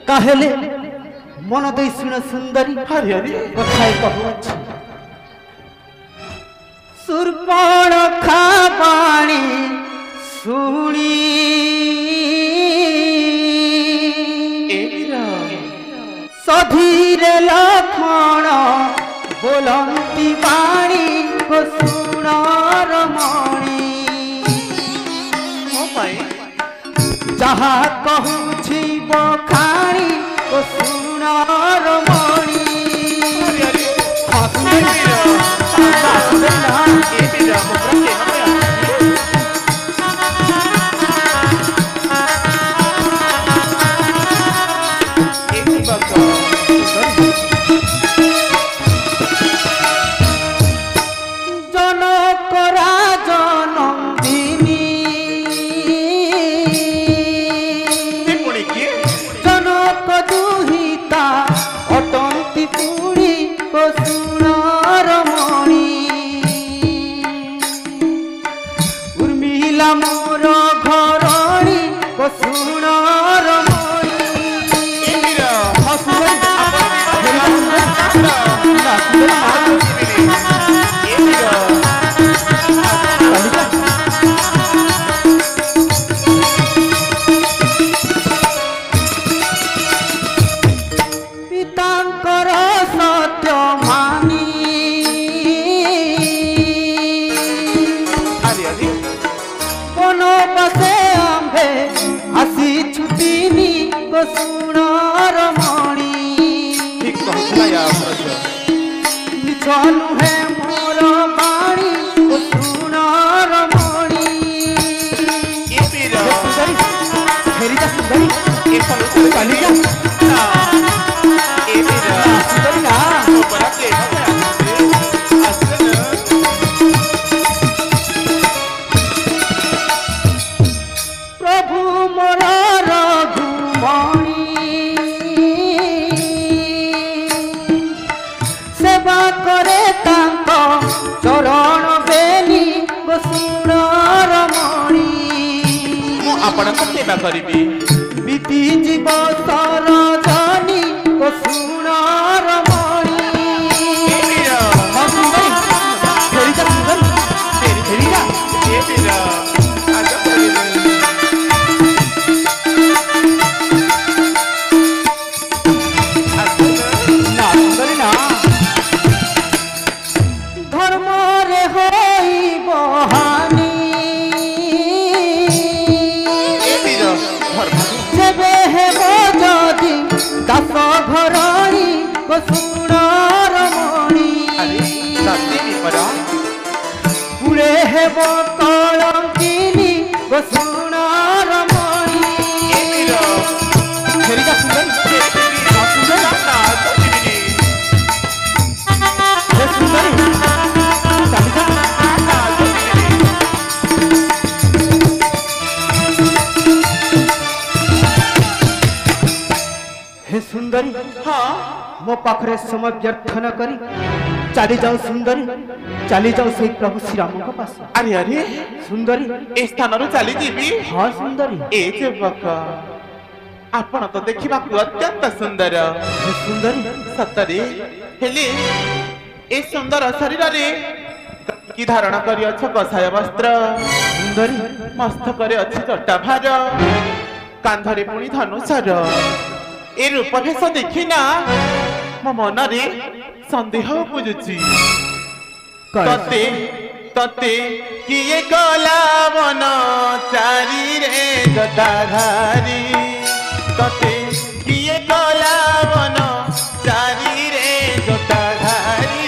ताहेले मन दे सुन सुंदरी हरि हरि कथाई कहूछि सुरपण खापाणी सुनी सधीरे लखण बोलंती बाणी को सुणार मणि जहा कहूछि बखाणी को सुणार मणि बीती जीव सरजनी को सुणार धर्म रे होई बहानी दास घरणी को सुणार मणि पुरे हेब कलंकिनी को सुणार मणि हे सुंदरी हाँ मो पाखरे समय व्यर्थ न करी चली जाओ सुंदरी चली जाओ से प्रभु श्री राम को पास अरे अरे सुंदरी ए स्थान रो चली जीवी हाँ सुंदरी ए जेवक आपण तो देखिबा अत्यंत सुंदर हे सुंदरी सतरे हेले ए सुंदर शरीर रे की धारण करी अछ कसाय वस्त्र सुंदरी मस्तक रे अछि जटा भार कांधरे पुणी धनुषर ए रूप भेष देखिना मो मन रे संदेह बुझुची तते तते किए गला मन चारी रे जटाधारी तते किए गला मन चारी रे जटाधारी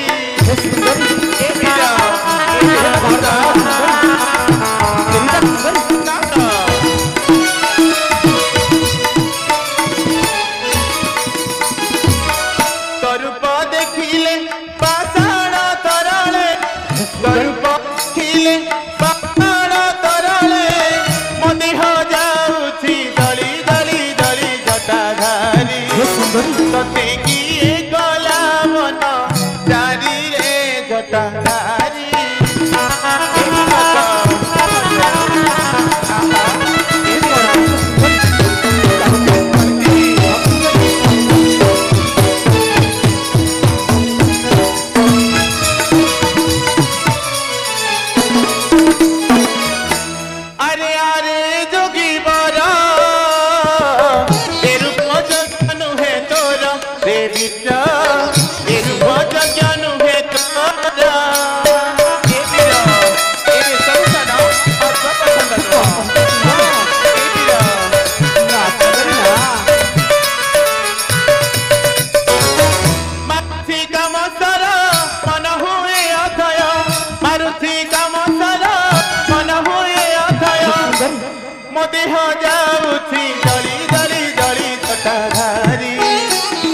देह जाऊछि जली जली जली जटाधारी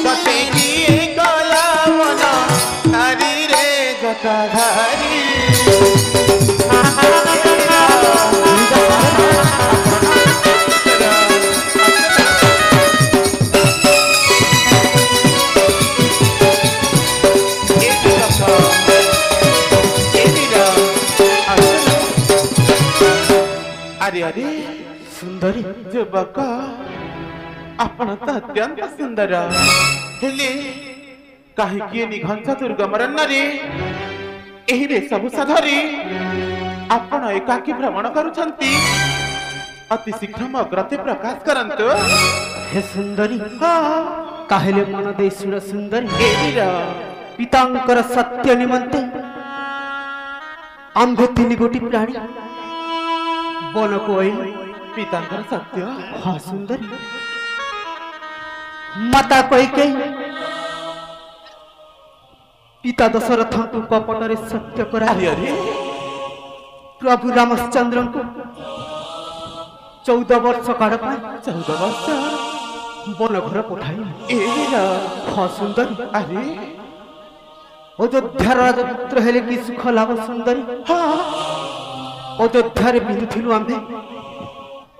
तते किए कला मन नारी रे जटाधारी अरे अरे सुंदरी युवक आपण तो अत्यंत सुंदर हेले कहीं निघंच दुर्गम रण्य एही वेशभूषा धरी आपण एकाकी भ्रमण करुछंती अति शीघ्र अग्रते प्रकाश करंतु हे सुंदरी हाँ काहेले मन दे सुर सुंदरी एवीर पितांकर सत्य निमंते आंबे तीन गोटी प्राणी बन को पितांकर सत्य हाँ सुंदरी माता कई पिता दशरथ को कपटरे सत्य करा अरे अरे प्रभु रामचंद्र को 14 वर्ष काल 14 वर्ष बन घर पठाई एवीर हाँ सुंदरी अरे अयोध्या राजपुत्र हेले कि सुख लाभ सुंदरी हाँ अयोध्या बिंदुथिलु आंबे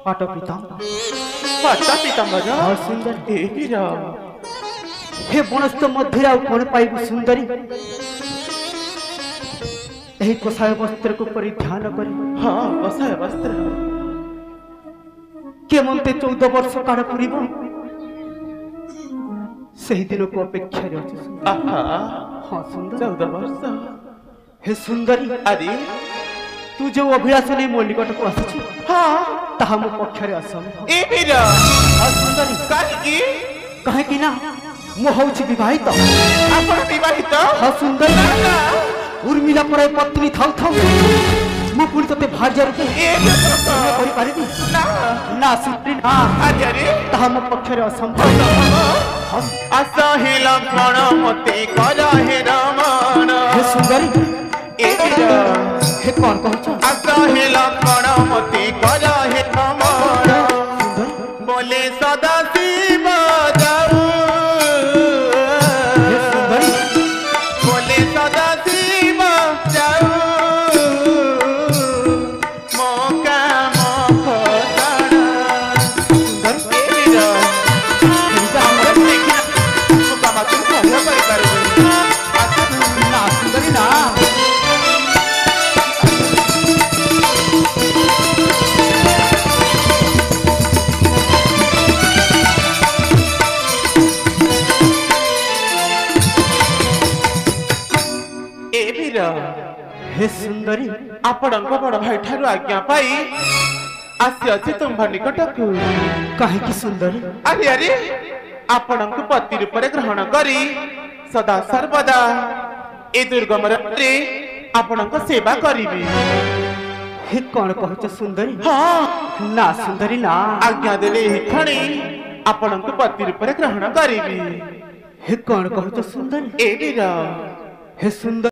पाट पाटा पीतांबर हाँ सुंदरी एवीर हे बनस्थ मध्य आउ कौन पाइबु सुंदरी एही कसाय वस्त्र को परिधान करी हाँ कसाय वस्त्र के मनते 14 वर्ष काल पूरीब सही दिन को अपेक्षा रे अछि आहा हाँ सुंदर 14 वर्ष हे सुंदरी अरे तू जो अभिलाष नहीं मो निकट को आसी हाँ ताहा मो पक्षरे असंभव एवीर हाँ सुंदरी काहे कहे कि ना मो होछि विवाहित आपण विवाहित हाँ सुंदरी उर्मिला पर पत्नी थाउ थाउ मु पुणी तते भार्य रूपे करि पारिबी ना ना सुत्री ना अरे अरे ताहा मो पक्षरे असंभव असहे लक्षण मते कर हे रमण हे सुंदरी एवीर हे कौन कहछ असहे लक्षण मते कर हे रमण सुंदरी बोले सदा शिव जाऊ हे सुंदरी बोले सदा शिव जाऊ मौका मखतण सुंदरी एवीर हेरिका हमरे देखिना मौका मखतण कहले करि पारिबे ना सुंदरी ना एवीर हे सुंदरी आपणक बड़ भाई ठारू आज्ञा पाई आसी अछि तुम्भ निकटकु काहे कि सुंदरी अरे अरे आपणक पति रूपरे ग्रहण करी सदा सर्वदा ए दुर्गम रे आपणक सेवा करिबी हे कौन कहछ सुंदरी हाँ ना सुंदरी ना आज्ञा देले एही खणी आपणक पति रूपरे ग्रहण करिबी हे कौन कहछ सुंदरी एवीर हे सुंदर